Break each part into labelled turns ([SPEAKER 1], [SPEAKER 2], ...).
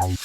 [SPEAKER 1] And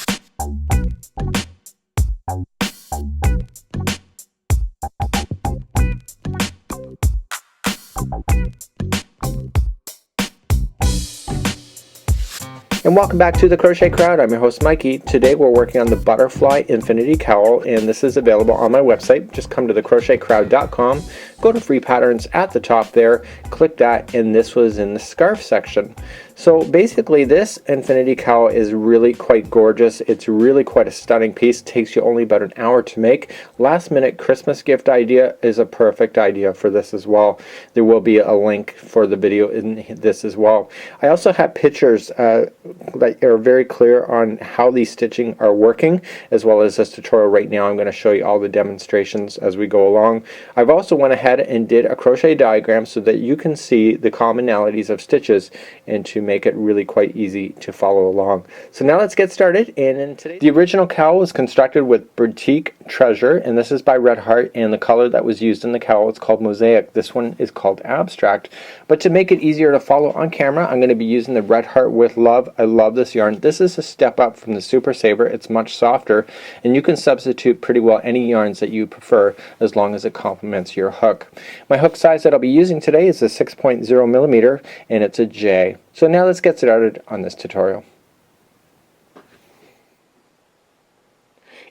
[SPEAKER 1] welcome back to the Crochet Crowd. I'm your host Mikey. Today we're working on the Butterfly Infinity Cowl, and this is available on my website. Just come to thecrochetcrowd.com, go to free patterns at the top there, click that, and this was in the scarf section. So basically this Infinity Cowl is really quite gorgeous. It's really quite a stunning piece. It takes you only about an hour to make. Last minute Christmas gift idea is a perfect idea for this as well. There will be a link for the video in this as well. I also have pictures that are very clear on how these stitching are working, as well as this tutorial right now. I'm going to show you all the demonstrations as we go along. I've also went ahead and did a crochet diagram so that you can see the commonalities of stitches and to make it really quite easy to follow along. So now let's get started. And in today, the original cowl was constructed with Boutique Treasure, and this is by Red Heart, and the color that was used in the cowl is called Mosaic. This one is called Abstract. But to make it easier to follow on camera, I'm going to be using the Red Heart with Love. I love this yarn. This is a step up from the Super Saver. It's much softer, and you can substitute pretty well any yarns that you prefer as long as it complements your hook. My hook size that I'll be using today is a 6.0 millimeter, and it's a J. So now let's get started on this tutorial.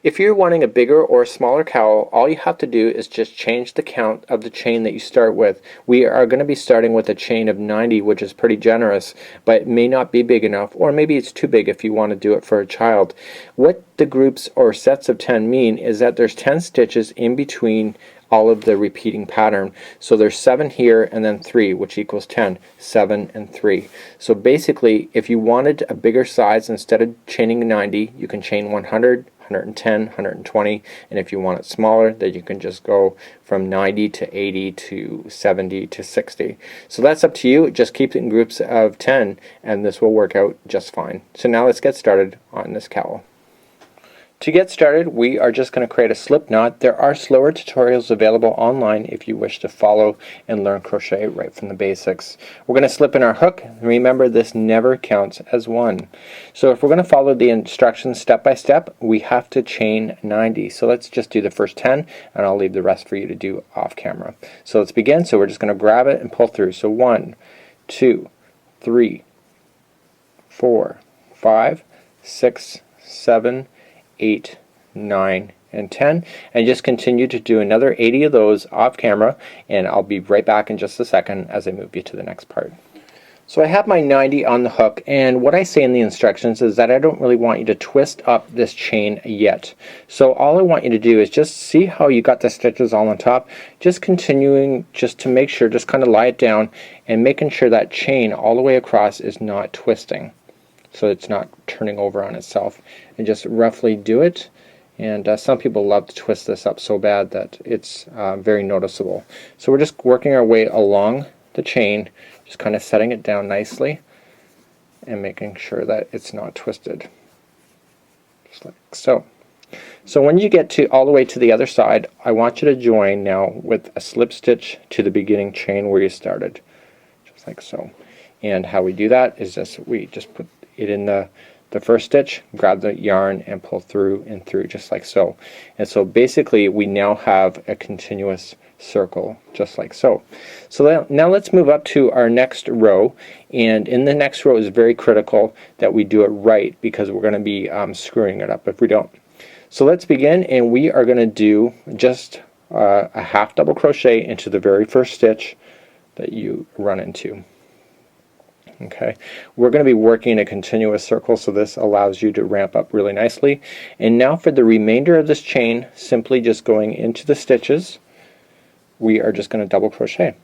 [SPEAKER 1] If you're wanting a bigger or smaller cowl, all you have to do is just change the count of the chain that you start with. We are going to be starting with a chain of 90, which is pretty generous, but it may not be big enough, or maybe it's too big if you want to do it for a child. What the groups or sets of 10 mean is that there's 10 stitches in between all of the repeating pattern. So there's 7 here and then 3, which equals 10. 7 and 3. So basically, if you wanted a bigger size, instead of chaining 90, you can chain 100, 110, 120, and if you want it smaller, then you can just go from 90 to 80 to 70 to 60. So that's up to you. Just keep it in groups of 10 and this will work out just fine. So now let's get started on this cowl. To get started, we are just going to create a slip knot. There are slower tutorials available online if you wish to follow and learn crochet right from the basics. We're going to slip in our hook. Remember, this never counts as one. So if we're going to follow the instructions step by step, we have to chain 90. So let's just do the first 10, and I'll leave the rest for you to do off camera. So let's begin. So we're just going to grab it and pull through. So 1, 2, 3, 4, 5, 6, 7, 8, 9, and 10, and just continue to do another 80 of those off camera, and I'll be right back in just a second as I move you to the next part. So I have my 90 on the hook, and what I say in the instructions is that I don't really want you to twist up this chain yet. So all I want you to do is just see how you got the stitches all on top, just continuing just to make sure, just kind of lie it down and making sure that chain all the way across is not twisting, so it's not turning over on itself, and just roughly do it. And some people love to twist this up so bad that it's very noticeable. So we're just working our way along the chain, just kind of setting it down nicely and making sure that it's not twisted, just like so. So when you get to all the way to the other side, I want you to join now with a slip stitch to the beginning chain where you started, just like so. And how we do that is we just put it in the first stitch, grab the yarn and pull through and through, just like so. And so basically we now have a continuous circle, just like so. So now let's move up to our next row, and in the next row is very critical that we do it right, because we're going to be screwing it up if we don't. So let's begin, and we are going to do just a half double crochet into the very first stitch that you run into. Okay, we're going to be working a continuous circle, so this allows you to ramp up really nicely. And now for the remainder of this chain, simply just going into the stitches, we are just going to double crochet.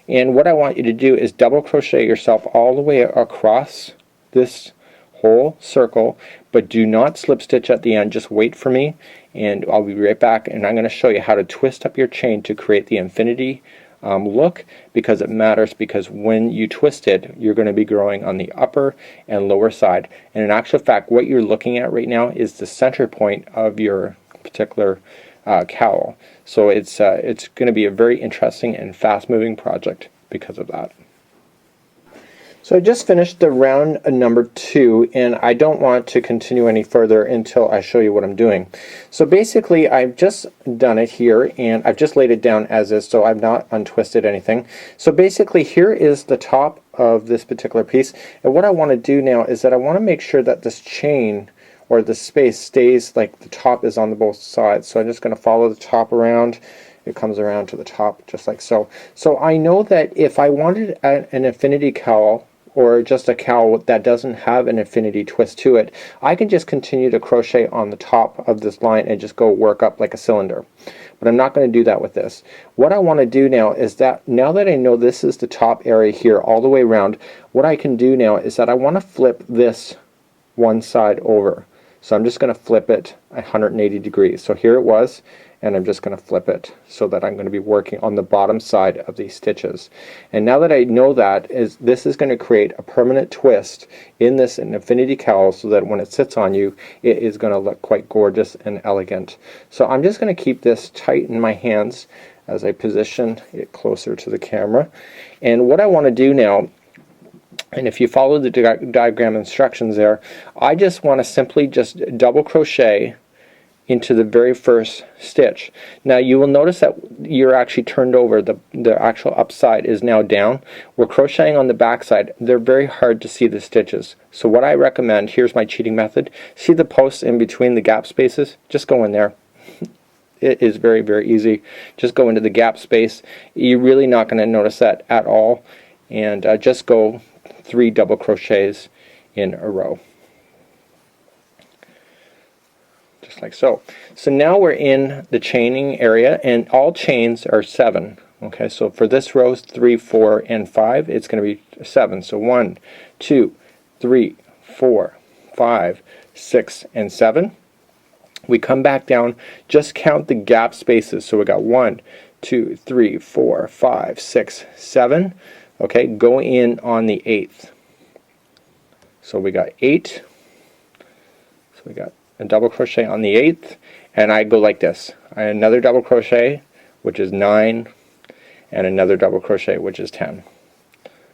[SPEAKER 1] And what I want you to do is double crochet yourself all the way across this whole circle, but do not slip stitch at the end. Just wait for me, and I'll be right back, and I'm going to show you how to twist up your chain to create the infinity look, because it matters, because when you twist it, you're going to be growing on the upper and lower side. And in actual fact, what you're looking at right now is the center point of your particular cowl. So it's going to be a very interesting and fast moving project because of that. So I just finished the round number 2, and I don't want to continue any further until I show you what I'm doing. So basically I've just done it here, and I've just laid it down as is, so I've not untwisted anything. So basically here is the top of this particular piece, and what I want to do now is that I want to make sure that this chain or the space stays like the top is on the both sides. So I'm just going to follow the top around. It comes around to the top just like so. So I know that if I wanted an infinity cowl, or just a cowl that doesn't have an infinity twist to it, I can just continue to crochet on the top of this line and just go work up like a cylinder. But I'm not going to do that with this. What I want to do now is that now that I know this is the top area here all the way around, what I can do now is that I want to flip this one side over. So I'm just going to flip it 180 degrees. So here it was, and I'm just going to flip it so that I'm going to be working on the bottom side of these stitches. And now that I know that, this is going to create a permanent twist in this infinity cowl, so that when it sits on you, it is going to look quite gorgeous and elegant. So I'm just going to keep this tight in my hands as I position it closer to the camera. And what I want to do now, and if you follow the diagram instructions there, I just want to simply just double crochet into the very first stitch. Now you will notice that you're actually turned over. The actual upside is now down. We're crocheting on the back side. They're very hard to see the stitches. So what I recommend, here's my cheating method. See the posts in between the gap spaces? Just go in there. It is very, very easy. Just go into the gap space. You're really not going to notice that at all. And just go 3 double crochets in a row. Just like so. So now we're in the chaining area, and all chains are 7. Okay, so for this row 3, 4, and 5, it's going to be 7. So 1, 2, 3, 4, 5, 6, and 7. We come back down, just count the gap spaces. So we got 1, 2, 3, 4, 5, 6, 7. Okay, go in on the 8th. So we got 8. So we got a double crochet on the 8th, and I go like this. Another double crochet, which is 9, and another double crochet, which is 10.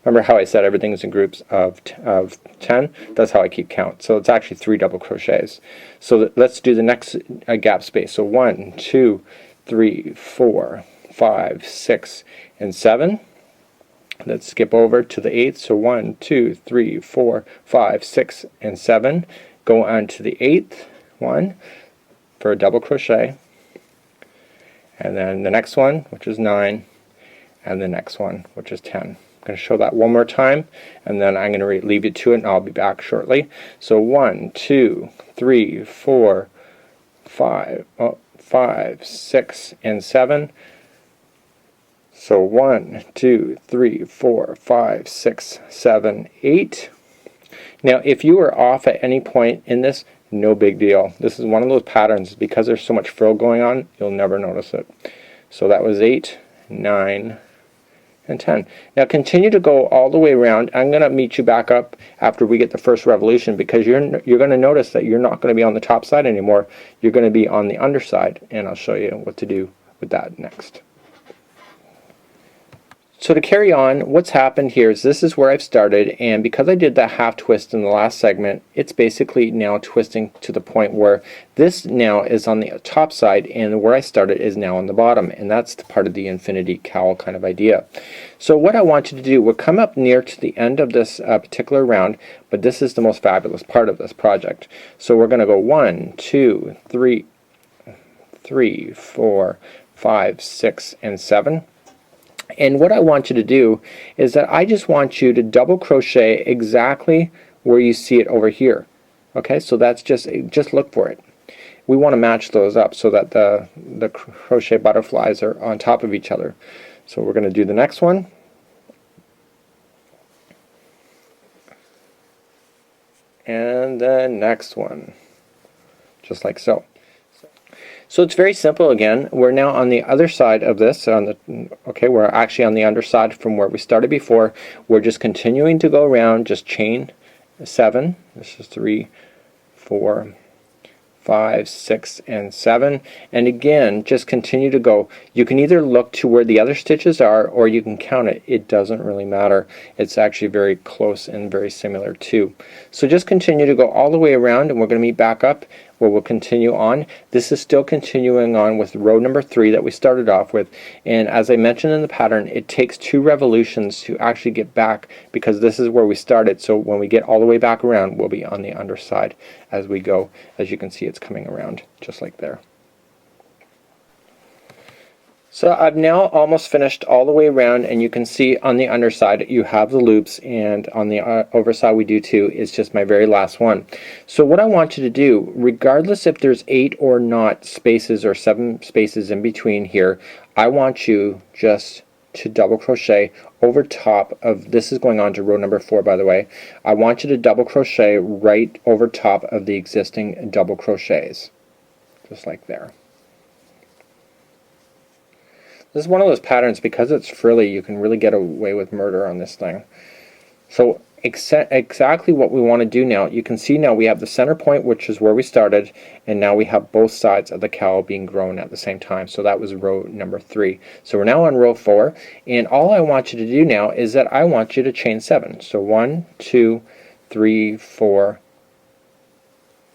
[SPEAKER 1] Remember how I said everything is in groups of 10? That's how I keep count. So it's actually 3 double crochets. So let's do the next gap space. So 1, 2, 3, 4, 5, 6, and 7. Let's skip over to the 8th. So 1, 2, 3, 4, 5, 6, and 7. Go on to the 8th one for a double crochet, and then the next one, which is 9, and the next one, which is 10. I'm going to show that one more time, and then I'm going to leave you to it, and I'll be back shortly. So 1, 2, 3, 4, 5, 6, and 7. So 1, 2, 3, 4, 5, 6, 7, 8. Now if you are off at any point in this, no big deal. This is one of those patterns, because there's so much frill going on, you'll never notice it. So that was 8, 9, and 10. Now continue to go all the way around. I'm going to meet you back up after we get the first revolution, because you're going to notice that you're not going to be on the top side anymore. You're going to be on the underside, and I'll show you what to do with that next. So to carry on, what's happened here is this is where I've started, and because I did that half twist in the last segment, it's basically now twisting to the point where this now is on the top side, and where I started is now on the bottom, and that's the part of the infinity cowl kind of idea. So what I want you to do, we'll come up near to the end of this particular round, but this is the most fabulous part of this project. So we're going to go 1, 2, 3, 4, 5, 6, and 7. And what I want you to do is that I just want you to double crochet exactly where you see it over here. Okay, so that's just look for it. We want to match those up so that the crochet butterflies are on top of each other. So we're going to do the next one. And the next one. Just like so. So it's very simple again. We're now on the other side of this. Okay, we're actually on the underside from where we started before. We're just continuing to go around, just chain 7. This is 3, 4, 5, 6, and 7. And again, just continue to go. You can either look to where the other stitches are, or you can count it. It doesn't really matter. It's actually very close and very similar too. So just continue to go all the way around, and we're going to meet back up where we'll continue on. This is still continuing on with row number 3 that we started off with, and as I mentioned in the pattern, it takes 2 revolutions to actually get back, because this is where we started. So when we get all the way back around, we'll be on the underside as we go. As you can see, it's coming around just like there. So I've now almost finished all the way around, and you can see on the underside you have the loops, and on the overside we do too. It's just my very last one. So what I want you to do, regardless if there's 8 or not spaces or 7 spaces in between here, I want you just to double crochet over top of, this is going on to row number 4 by the way, I want you to double crochet right over top of the existing double crochets, just like there. This is one of those patterns, because it's frilly, you can really get away with murder on this thing. So exactly what we want to do now, you can see now we have the center point, which is where we started, and now we have both sides of the cowl being grown at the same time. So that was row number 3. So we're now on row 4, and all I want you to do now is that I want you to chain 7. So 1, 2, 3, 4,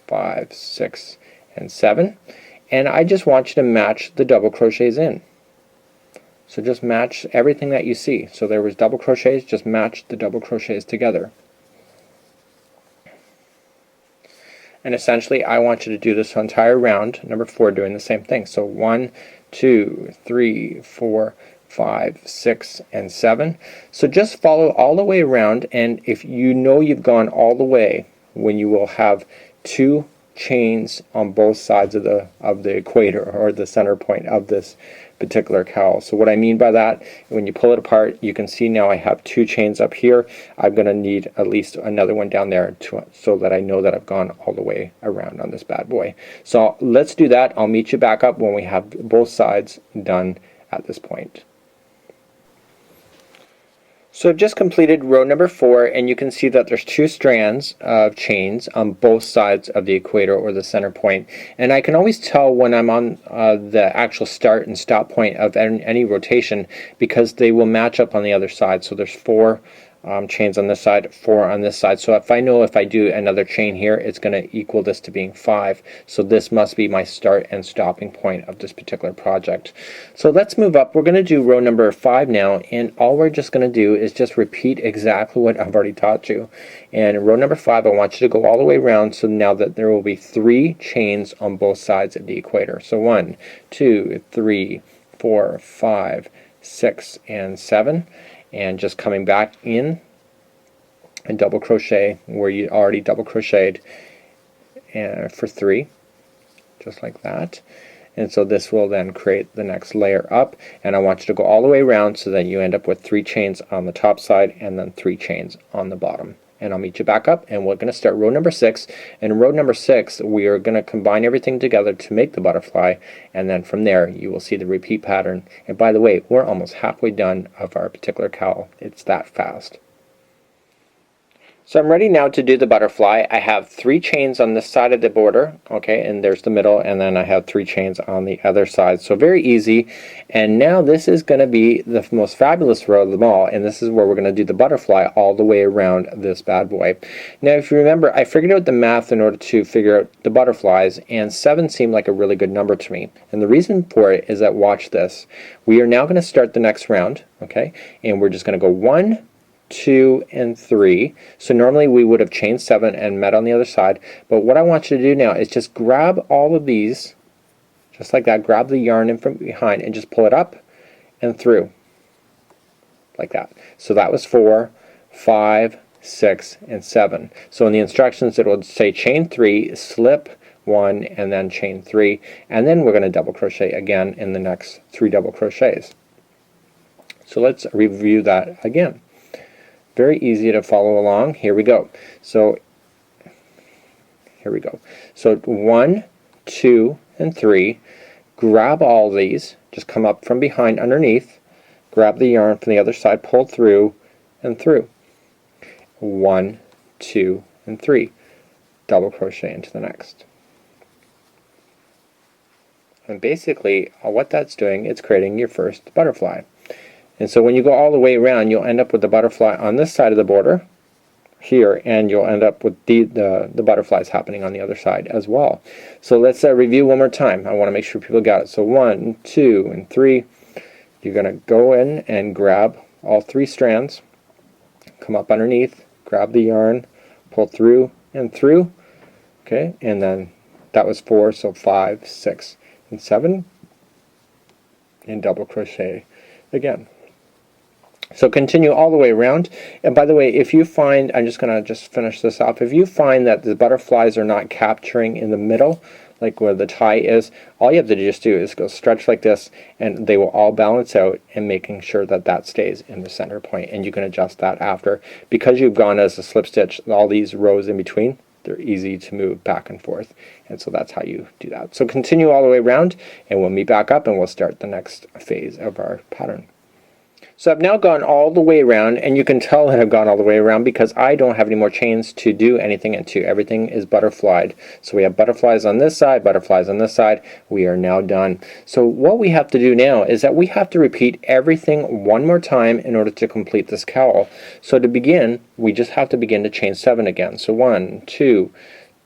[SPEAKER 1] 5, 6, and 7, and I just want you to match the double crochets in. So just match everything that you see. So there was double crochets, just match the double crochets together. And essentially I want you to do this entire round, number 4, doing the same thing. So 1, 2, 3, 4, 5, 6, and 7. So just follow all the way around, and if you know you've gone all the way, when you will have 2 chains on both sides of the equator, or the center point of this particular cowl. So what I mean by that, when you pull it apart, you can see now I have 2 chains up here. I'm going to need at least another one down there so that I know that I've gone all the way around on this bad boy. So let's do that. I'll meet you back up when we have both sides done at this point. So I've just completed row number 4, and you can see that there's 2 strands of chains on both sides of the equator, or the center point. And I can always tell when I'm on the actual start and stop point of any rotation, because they will match up on the other side. So there's 4 chains on this side, 4 on this side. So if I know if I do another chain here, it's going to equal this to being 5. So this must be my start and stopping point of this particular project. So let's move up. We're going to do row number 5 now, and all we're just going to do is just repeat exactly what I've already taught you. And in row number 5, I want you to go all the way around, so now that there will be 3 chains on both sides of the equator. So 1, 2, 3, 4, 5, 6, and 7. And just coming back in and double crochet where you already double crocheted for 3, just like that. And so this will then create the next layer up, and I want you to go all the way around so that you end up with 3 chains on the top side and then 3 chains on the bottom. And I'll meet you back up, and we're going to start row number 6. And in row number 6 we are going to combine everything together to make the butterfly, and then from there you will see the repeat pattern. And by the way, we're almost halfway done of our particular cowl. It's that fast. So I'm ready now to do the butterfly. I have 3 chains on this side of the border, okay, and there's the middle, and then I have 3 chains on the other side. So very easy. And now this is going to be the most fabulous row of them all, and this is where we're going to do the butterfly all the way around this bad boy. Now if you remember, I figured out the math in order to figure out the butterflies, and 7 seemed like a really good number to me. And the reason for it is that, watch this, we are now going to start the next round, okay, and we're just going to go 1, 2, and 3. So normally we would have chained 7 and met on the other side, but what I want you to do now is just grab all of these, just like that, grab the yarn in from behind and just pull it up and through, like that. So that was 4, 5, 6, and 7. So in the instructions it will say chain 3, slip 1, and then chain 3, and then we're going to double crochet again in the next 3 double crochets. So let's review that again. Very easy to follow along. Here we go. So here we go. So 1, 2, and 3. Grab all these. Just come up from behind underneath. Grab the yarn from the other side. Pull through and through. 1, 2, and 3. Double crochet into the next. And basically what that's doing, it's creating your first butterfly. And so when you go all the way around, you'll end up with the butterfly on this side of the border here, and you'll end up with the butterflies happening on the other side as well. So let's review one more time. I want to make sure people got it. So 1, 2, and 3. You're going to go in and grab all 3 strands, come up underneath, grab the yarn, pull through and through. Okay, and then that was 4, so 5, 6, and 7, and double crochet again. So continue all the way around. And by the way, if you find, I'm just going to finish this off, if you find that the butterflies are not capturing in the middle, like where the tie is, all you have to just do is go stretch like this, and they will all balance out, and making sure that that stays in the center point. And you can adjust that after. Because you've gone as a slip stitch, all these rows in between, they're easy to move back and forth. And so that's how you do that. So continue all the way around, and we'll meet back up and we'll start the next phase of our pattern. So I've now gone all the way around, and you can tell that I've gone all the way around because I don't have any more chains to do anything into. Everything is butterflied. So we have butterflies on this side, butterflies on this side. We are now done. So what we have to do now is that we have to repeat everything one more time in order to complete this cowl. So to begin, we just have to begin to chain 7 again. So 1, 2,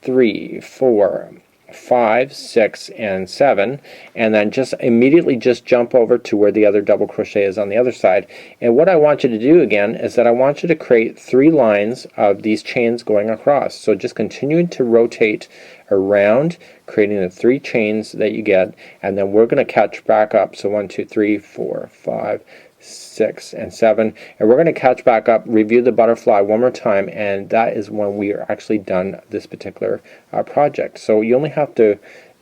[SPEAKER 1] 3, 4, 5, 6, and 7, and then just immediately just jump over to where the other double crochet is on the other side. And what I want you to do again is that I want you to create 3 lines of these chains going across. So just continuing to rotate around, creating the 3 chains that you get, and then we're going to catch back up. So 1, 2, 3, 4, 5, 6, and 7, and we're going to catch back up, review the butterfly one more time, and that is when we are actually done this particular project. So you only have to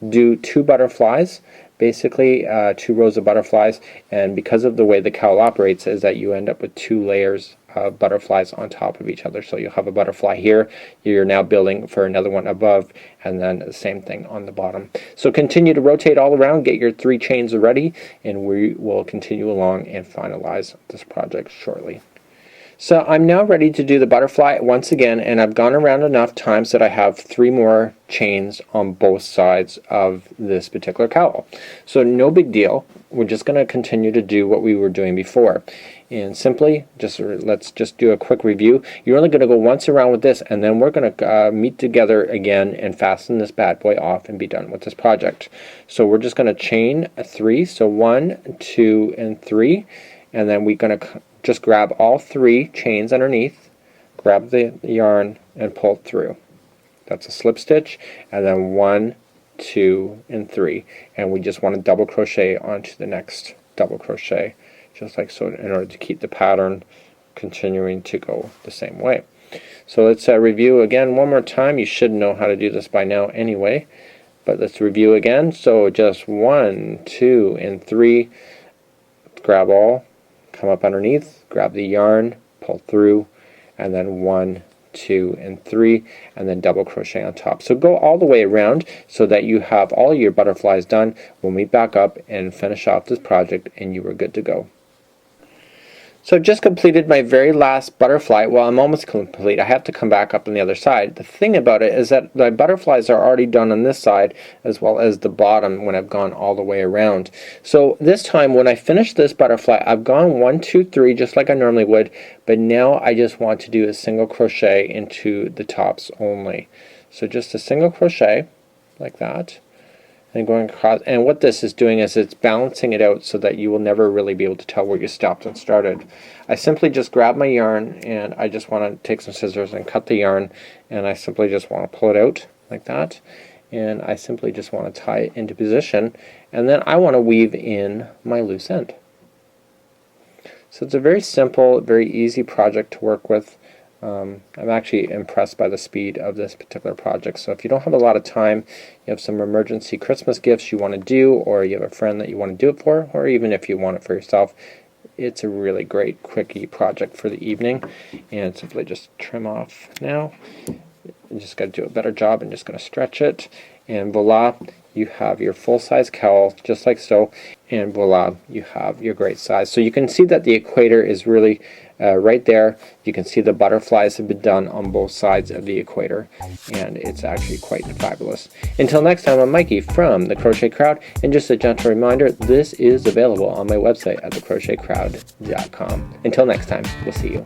[SPEAKER 1] do 2 butterflies, basically 2 rows of butterflies, and because of the way the cowl operates is that you end up with 2 layers of butterflies on top of each other. So you'll have a butterfly here, you're now building for another one above, and then the same thing on the bottom. So continue to rotate all around, get your 3 chains ready, and we will continue along and finalize this project shortly. So I'm now ready to do the butterfly once again, and I've gone around enough times that I have 3 more chains on both sides of this particular cowl. So no big deal. We're just going to continue to do what we were doing before. And simply, let's just do a quick review. You're only going to go once around with this, and then we're going to meet together again and fasten this bad boy off and be done with this project. So we're just going to chain 3. So 1, 2, and 3, and then we're going to just grab all 3 chains underneath, grab the yarn, and pull through. That's a slip stitch, and then 1, 2, and 3, and we just want to double crochet onto the next double crochet, just like so, in order to keep the pattern continuing to go the same way. So let's review again one more time. You should know how to do this by now anyway, but let's review again. So just 1, 2, and 3, grab all, come up underneath, grab the yarn, pull through, and then 1, 2, and 3, and then double crochet on top. So go all the way around so that you have all your butterflies done. We'll meet back up and finish off this project, and you are good to go. So I've just completed my very last butterfly. Well, I'm almost complete. I have to come back up on the other side. The thing about it is that the butterflies are already done on this side as well as the bottom when I've gone all the way around. So this time when I finish this butterfly, I've gone 1, 2, 3 just like I normally would, but now I just want to do a single crochet into the tops only. So just a single crochet like that, and going across, and what this is doing is it's balancing it out so that you will never really be able to tell where you stopped and started. I simply just grab my yarn, and I just want to take some scissors and cut the yarn, and I simply just want to pull it out like that, and I simply just want to tie it into position, and then I want to weave in my loose end. So it's a very simple, very easy project to work with. I'm actually impressed by the speed of this particular project. So if you don't have a lot of time, you have some emergency Christmas gifts you want to do, or you have a friend that you want to do it for, or even if you want it for yourself, it's a really great quickie project for the evening. And simply just trim off now. You just got to do a better job and just going to stretch it, and voila, you have your full-size cowl just like so. and voila, you have your great size. So you can see that the equator is really right there. You can see the butterflies have been done on both sides of the equator, and it's actually quite fabulous. Until next time, I'm Mikey from the Crochet Crowd, and just a gentle reminder, this is available on my website at thecrochetcrowd.com. Until next time, we'll see you.